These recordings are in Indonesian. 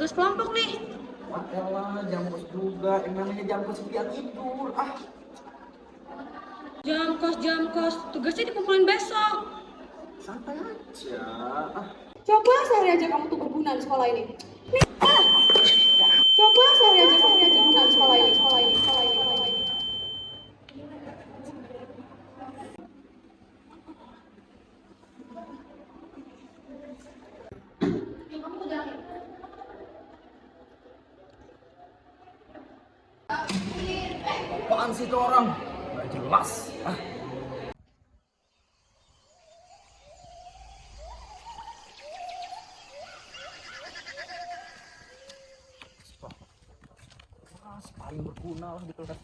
tugas kelompok nih. Elah, jam kos juga. Yang namanya jam kos dia tidur. Jam kos. Tugasnya dikumpulin besok. Santai aja. Coba sehari aja kamu tuh berguna di sekolah ini. Coba sehari aja kamu tuh berguna di sekolah ini. Apaan sih itu orang? Gak jelas. Paling berguna lah gitu kan.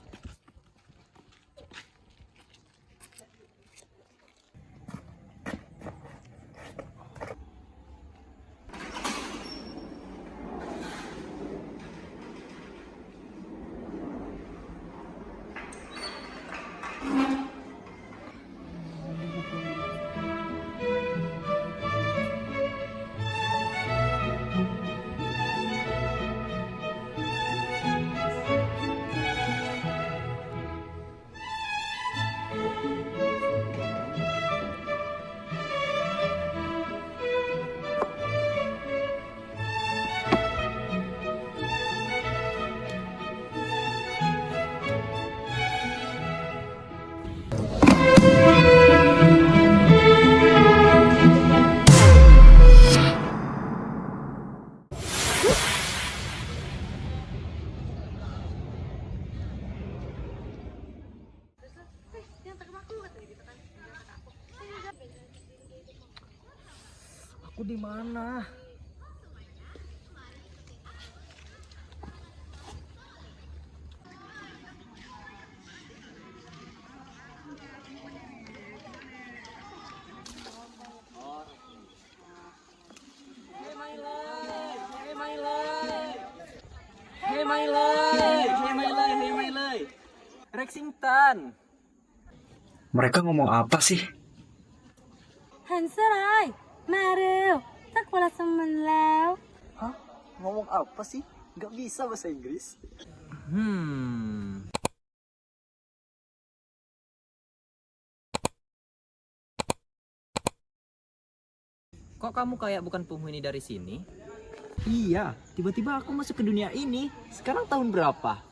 Aku di mana? Hey my lay. Rexington. Mereka ngomong apa sih? หันเสื้อลายมาเร็วสักคนละสมันแล้ว Hah? Ngomong apa sih? Gak bisa bahasa Inggris. Kok kamu kayak bukan penghuni dari sini? Iya, tiba-tiba aku masuk ke dunia ini. Sekarang tahun berapa?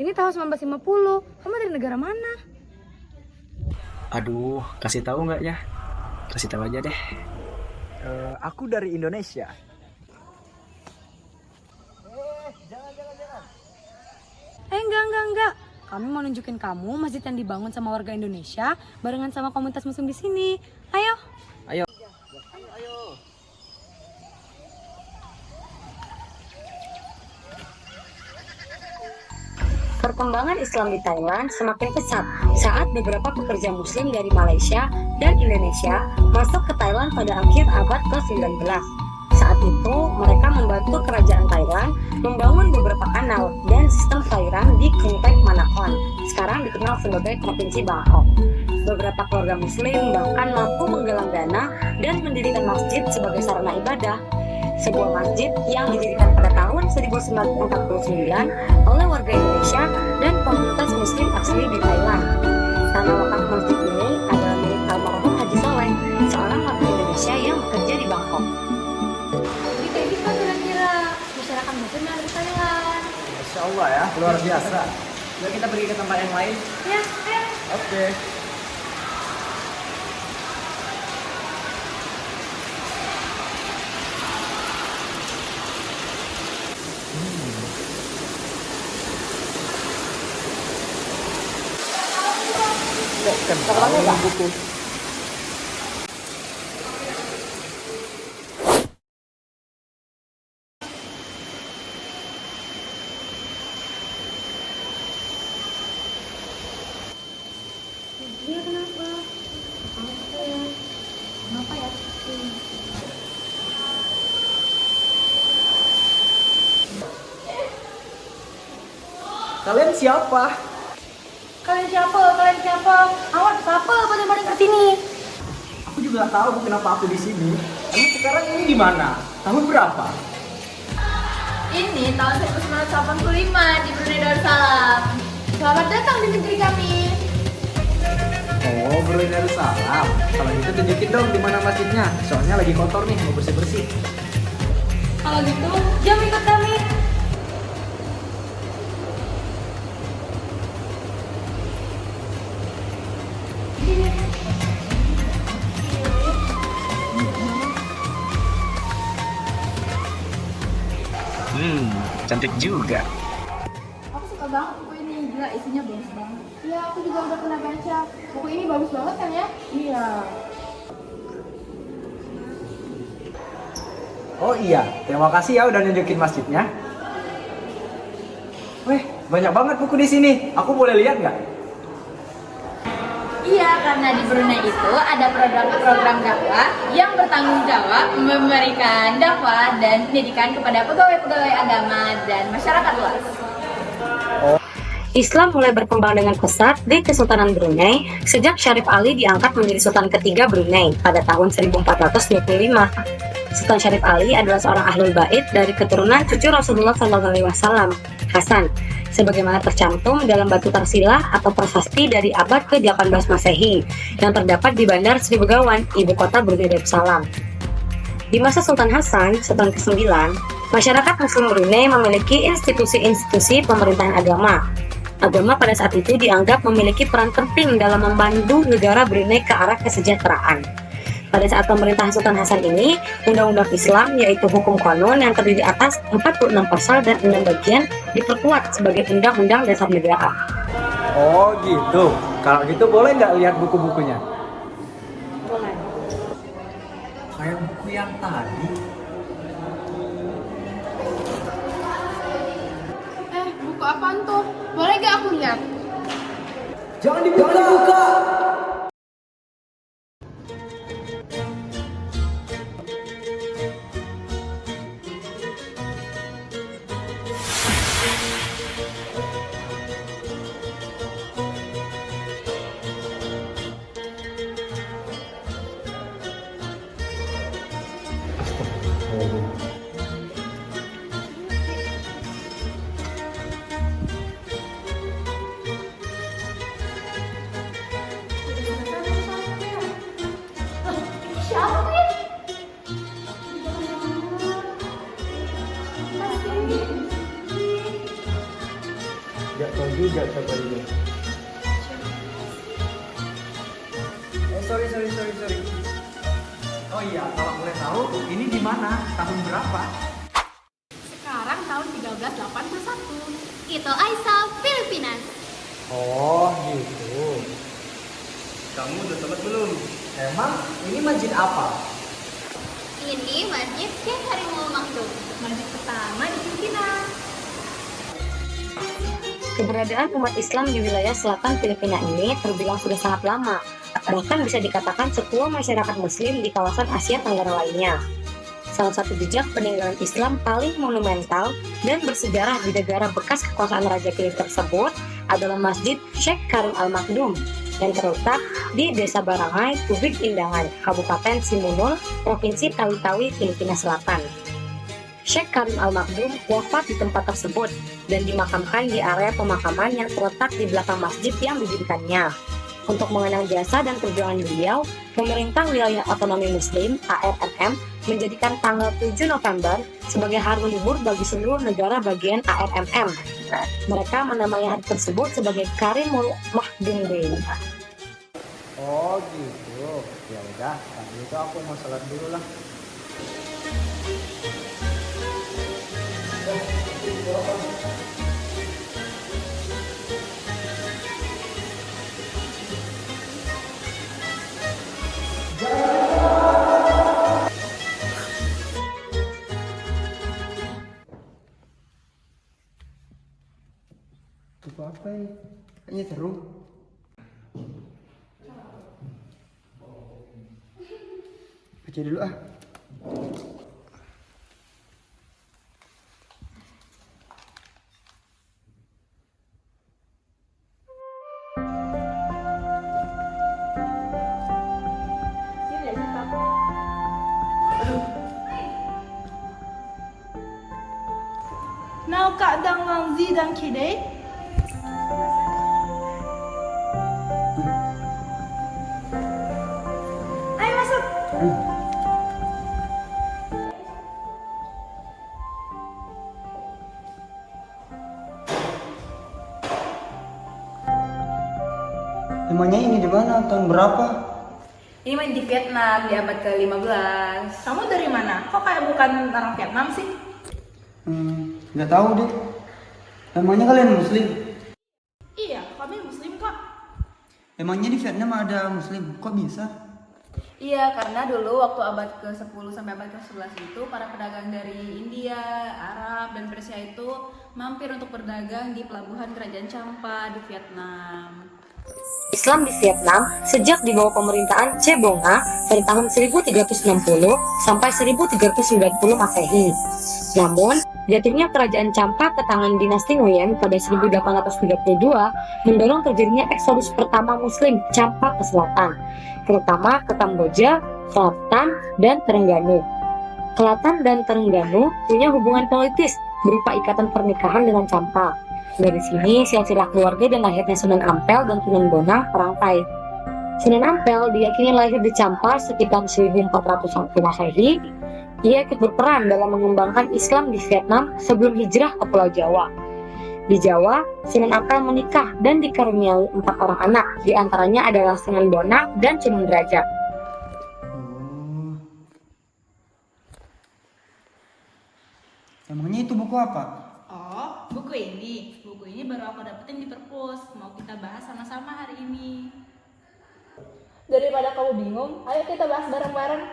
Ini tahun 1950. Kamu dari negara mana? Aduh, kasih tahu nggak ya? Kasih tahu aja deh. Aku dari Indonesia. Enggak. Kami mau nunjukin kamu masjid yang dibangun sama warga Indonesia barengan sama komunitas muslim di sini. Ayo. Ayo. Perkembangan Islam di Thailand semakin pesat saat beberapa pekerja muslim dari Malaysia dan Indonesia masuk ke Thailand pada akhir abad ke-19. Saat itu, mereka membantu kerajaan Thailand membangun beberapa kanal dan sistem perairan di Klenteng Manakon, sekarang dikenal sebagai Provinsi Bangkok. Beberapa keluarga muslim bahkan mampu menggalang dana dan mendirikan masjid sebagai sarana ibadah. Sebuah masjid yang didirikan pada tahun 1949 oleh warga Indonesia dan komunitas muslim asli di Thailand. Tanah wakaf masjid ini adalah milik almarhum Haji Soleh, seorang warga Indonesia yang bekerja di Bangkok. Jadi kayak gitu kira-kira masyarakat muslim yang ada di Thailand. Masya Allah ya, luar biasa. Yuk kita pergi ke tempat yang lain. Ya, ayo. Oke. Kenapa buku? Dia kenapa? Kenapa ya? Kalian siapa? Kalian siapa? Awas, siapa badan-badan ke sini? Aku juga nggak tahu kenapa aku di sini. Emang sekarang ini di mana? Tahun berapa? Ini tahun 1985 di Brunei Darussalam. Selamat datang di negeri kami. Oh, Brunei Darussalam. Kalau gitu tunjukin dong di mana masjidnya. Soalnya lagi kotor nih, mau bersih-bersih. Kalau gitu, jom ikut kami. Cantik juga. Aku suka banget buku ini, gila isinya bagus banget. Iya, aku juga udah pernah baca. Buku ini bagus banget kan ya? Iya. Oh iya, terima kasih ya udah nunjukin masjidnya. Weh, banyak banget buku di sini. Aku boleh lihat nggak? Iya, karena di Brunei itu ada program dakwah yang bertanggung jawab memberikan dakwah dan pendidikan kepada pegawai-pegawai agama dan masyarakat luas. Islam mulai berkembang dengan pesat di Kesultanan Brunei sejak Syarif Ali diangkat menjadi Sultan ketiga Brunei pada tahun 1425. Sultan Syarif Ali adalah seorang ahlul bait dari keturunan cucu Rasulullah SAW, Hasan, sebagaimana tercantum dalam batu tarsilah atau prasasti dari abad ke-18 Masehi yang terdapat di Bandar Sri Begawan, ibu kota Brunei Darussalam. Di masa Sultan Hasan, Sultan ke-9, masyarakat Muslim Brunei memiliki institusi-institusi pemerintahan agama. Agama pada saat itu dianggap memiliki peran penting dalam membantu negara Brunei ke arah kesejahteraan. Pada saat pemerintahan Sultan Hasan ini, undang-undang Islam yaitu hukum konon yang terdiri atas 46 pasal dan 6 bagian diperkuat sebagai undang-undang dasar negara. Oh gitu. Kalau gitu boleh nggak lihat buku-bukunya? Boleh. Kayak buku yang tadi. Buku apaan tuh? Boleh gak aku lihat? Jangan dibuka. Siapa ya? Gak tahu juga siapa ini. Sorry. Oh iya, kalau boleh tahu ini di mana? Tahun berapa? Sekarang tahun 1381. Itu Aisyah, Filipina. Oh gitu. Kamu udah sholat belum? Emang ini masjid apa? Ini Masjid Syekh Karimul Makdum, masjid pertama di Filipina. Keberadaan umat Islam di wilayah selatan Filipina ini terbilang sudah sangat lama, bahkan bisa dikatakan setua masyarakat Muslim di kawasan Asia Tenggara lainnya. Salah satu jejak peninggalan Islam paling monumental dan bersejarah di negara bekas kekuasaan Raja Philip tersebut adalah Masjid Syekh Karim Al-Makdum yang terletak di Desa Barangay, Tubig Indangan, Kabupaten Simunul, Provinsi Tawi-Tawi, Filipina Selatan. Syekh Karim Al-Makdum wafat di tempat tersebut dan dimakamkan di area pemakaman yang terletak di belakang masjid yang didirikannya. Untuk mengenang jasa dan perjuangan beliau, pemerintah wilayah otonomi Muslim (ARMM) menjadikan tanggal 7 November sebagai hari libur bagi seluruh negara bagian ARMM. Mereka menamai hari tersebut sebagai Karimul Makdum Day. Oh gitu. Ya udah, kalau itu aku mau sholat dulu lah. Buku apa ya? Kayaknya seru. Baca dulu ah. dan kidej. Ayo masuk. Emangnya ini di mana? Tahun berapa? Ini main di Vietnam di abad ke-15. Kamu dari mana? Kok kayak bukan orang Vietnam sih? Nggak tahu deh. Emangnya kalian Muslim? Iya, kami Muslim kok. Emangnya di Vietnam ada Muslim? Kok bisa? Iya, karena dulu waktu abad ke-10 sampai abad ke-11 itu para pedagang dari India, Arab, dan Persia itu mampir untuk berdagang di pelabuhan Kerajaan Champa di Vietnam. Islam di Vietnam sejak di bawah pemerintahan Cebonga pada tahun 1360 sampai 1390 Masehi. Namun, jatuhnya kerajaan Champa ke tangan dinasti Nguyen pada 1832 mendorong terjadinya eksodus pertama Muslim Champa ke selatan, terutama ke Kamboja, Selatan, dan Terengganu. Selatan dan Terengganu punya hubungan politis berupa ikatan pernikahan dengan Champa. Dari sini silsilah keluarga dan lahirnya Sunan Ampel dan Sunan Bonang Perangkai. Sunan Ampel diyakini lahir di Champa sekitar 1401 Masehi. Ia ikut berperan dalam mengembangkan Islam di Vietnam sebelum hijrah ke Pulau Jawa. Di Jawa, Sunan Ampel menikah dan dikaruniai 4 orang anak, di antaranya adalah Sunan Bonang dan Sunan Derajat. Emangnya itu buku apa? Oh, buku ini. Buku ini baru aku dapetin di perpus. Mau kita bahas sama-sama hari ini. Daripada kamu bingung, ayo kita bahas bareng-bareng.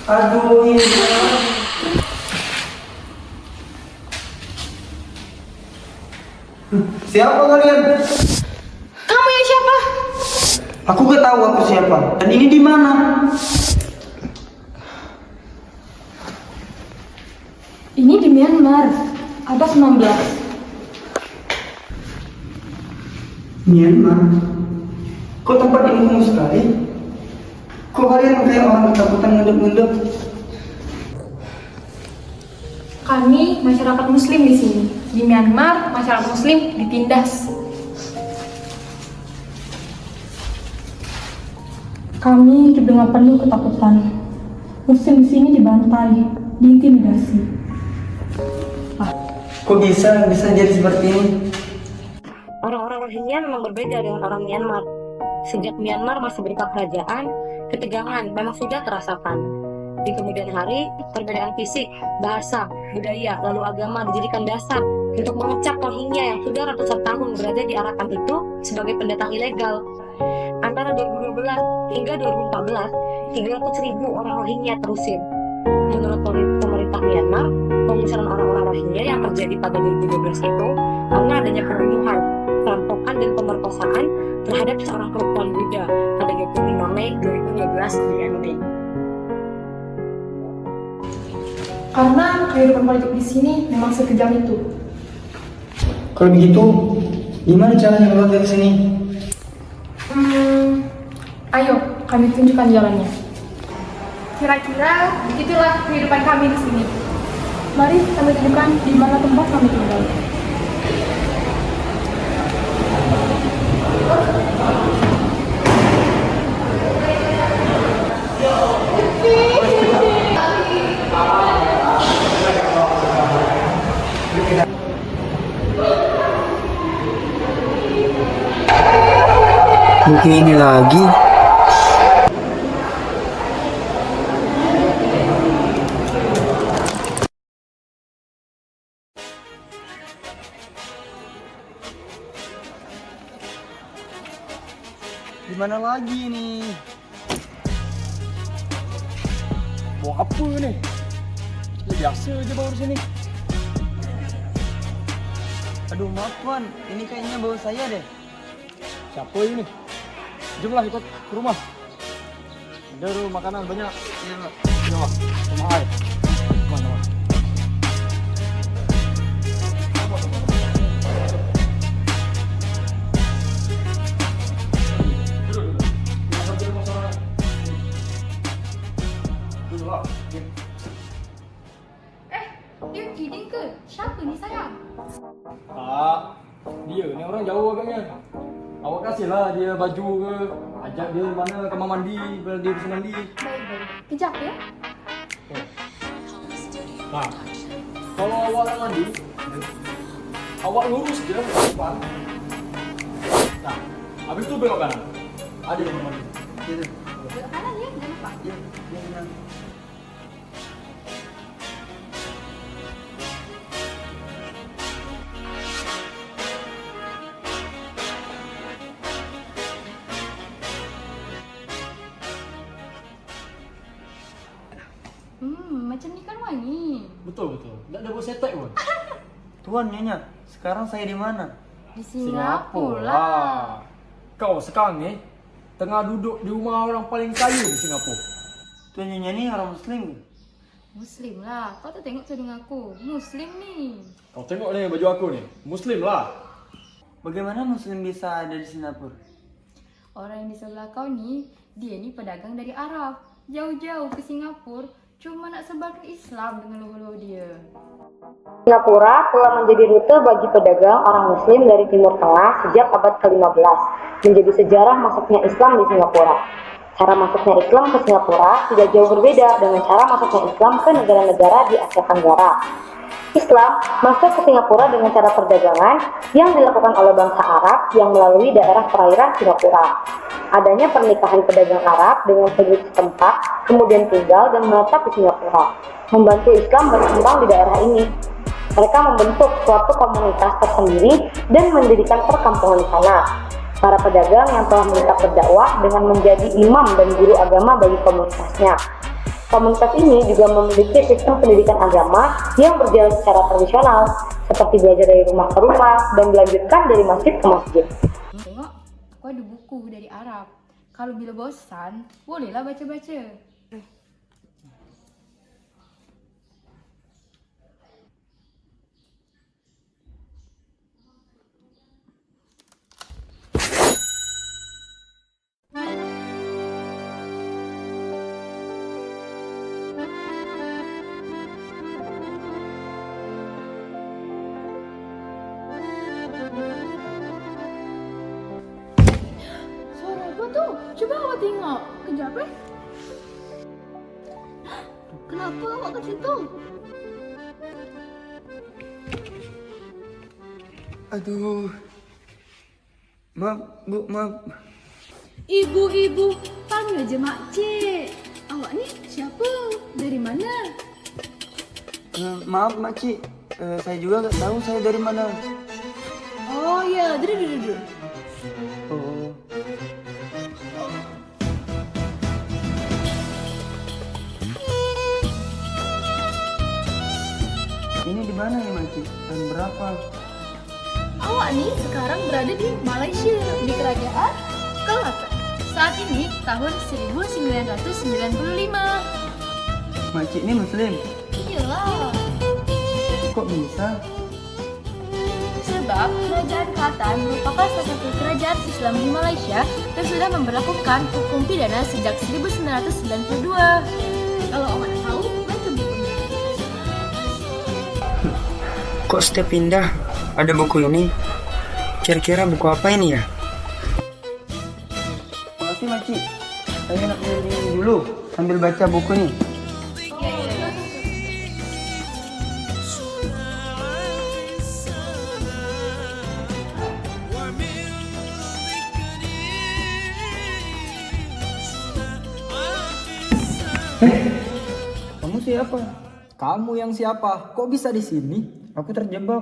Aduh, ini. Siapa kalian? Kamu yang siapa? Aku gak tahu aku siapa. Dan ini di mana? Ini di Myanmar, abad 19. Myanmar. Kok tempat ini kumuh sekali? Kok kalian kayak orang ketakutan ngendep-ngendep? Kami masyarakat Muslim di sini. Di Myanmar, masyarakat Muslim ditindas. Kami hidup dengan penuh ketakutan. Muslim di sini dibantai, diintimidasi. Kok bisa jadi seperti ini? Orang-orang Rohingya memang berbeda dengan orang Myanmar. Sejak Myanmar masih berupa kerajaan, ketegangan memang sudah terasakan. Di kemudian hari, perbedaan fisik, bahasa, budaya, lalu agama dijadikan dasar untuk mengecap Rohingya yang sudah ratusan tahun berada di Arakan itu sebagai pendatang ilegal. Antara 2012 hingga 2014, 300.000 orang Rohingya terusir. Menurut pemerintah Myanmar, pengusiran orang-orang Rohingya yang terjadi pada 2012 itu karena adanya pembunuhan, perampokan, dan pemerkosaan terhadap seorang perempuan Buddha pada 25 Mei 2012 di Myanmar. Karena kehidupan politik di sini memang sekejam itu. Kalau begitu, gimana caranya keluar dari sini? Ayo, kami tunjukkan jalannya. Kira-kira begitulah kehidupan kami di sini. Mari kami tunjukkan di mana tempat kami tinggal. Buku ini lagi. Gimana lagi nih? Bawa apa nih? Ya biasa aja bawa di sini. Aduh maaf Wan, ini kayaknya bawa saya deh. Siapa ini? Jomlah ikut ke rumah. Ada makanan banyak. Iya, Pak. Jom, rumah air. Mana? Dia kidding ke? Siapa ni sayang? Dia ni orang jauh agaknya. Awak kasihlah dia baju ke, ajak dia mana kamar mandi, biar dia bisa mandi. Baik-baik. Kejap ya. Nah, kalau awak nak mandi, awak lurus je ke depan. Nah, habis tu belok kanan. Ada kamar mandi. Gitu. Belok kanan ya, jangan lupa. Ya, ya benar. Macam ni kan wangi. Betul. Tak ada buat setek pun. Tuan Nyonya, sekarang saya di mana? Di Singapura. Kau sekarang ni tengah duduk di rumah orang paling kaya di Singapura. Tuan Nyonya ni orang Muslim ke? Muslim lah. Kau tak tengok tudung aku. Muslim ni. Kau tengok ni baju aku ni. Muslim lah. Bagaimana Muslim bisa ada di Singapura? Orang yang di sebelah kau ni, dia ni pedagang dari Arab. Jauh-jauh ke Singapura, cuma nak sebarkan Islam dengan logo dia. Singapura telah menjadi rute bagi pedagang orang Muslim dari Timur Tengah sejak abad ke-15, menjadi sejarah masuknya Islam di Singapura. Cara masuknya Islam ke Singapura tidak jauh berbeda dengan cara masuknya Islam ke negara-negara di Asia Tenggara. Islam masuk ke Singapura dengan cara perdagangan yang dilakukan oleh bangsa Arab yang melalui daerah perairan Singapura. Adanya pernikahan pedagang Arab dengan penduduk setempat, kemudian tinggal dan menetap di Singapura, membantu Islam berkembang di daerah ini. Mereka membentuk suatu komunitas tersendiri dan mendirikan perkampungan di sana. Para pedagang yang telah menetap berdakwah dengan menjadi imam dan guru agama bagi komunitasnya. Komunitas ini juga memiliki sistem pendidikan agama yang berjalan secara tradisional, seperti belajar dari rumah ke rumah dan dilanjutkan dari masjid ke masjid. Tengok, aku ada buku dari Arab. Kalau bila bosan, bolehlah baca-baca. Suara apa tu? Cuba awak tengok. Kejap Kenapa awak kat situ? Aduh. Maaf, Bu, maaf. Ibu-ibu, panggil je makcik. Awak ni siapa? Dari mana? Maaf makcik, saya juga tak tahu saya dari mana. Oh ya, duduk. Oh. Ini di mana ya makcik? Dan berapa? Awak ni sekarang berada di Malaysia, di kerajaan Kelata. Saat ini tahun 1995. Makcik ni Muslim? Iyalah. Kok bisa? Sebab kerajaan Kelantan merupakan salah satu kerajaan Islam di Malaysia dan sudah memberlakukan hukum pidana sejak 1992. Kalau Oman tahu, baca bukunya. Kok setiap pindah ada buku ini? Kira-kira buku apa ini ya? Makasih Maci. Saya nak keliling dulu sambil baca buku nih. Kamu siapa? Kamu yang siapa? Kok bisa di sini? Aku terjebak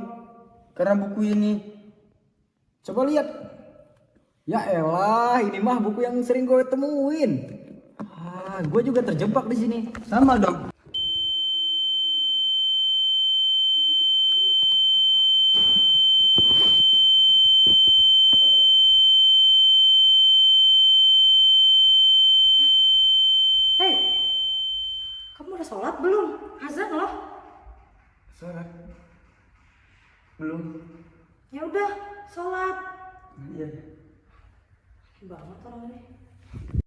karena buku ini. Coba lihat. Ya elah, ini mah buku yang sering gue temuin. Gue juga terjebak di sini. Sama dong. Hei, kamu udah sholat belum? Azan loh. Sholat? Belum. Ya udah, sholat. Iya. Banget orang ini.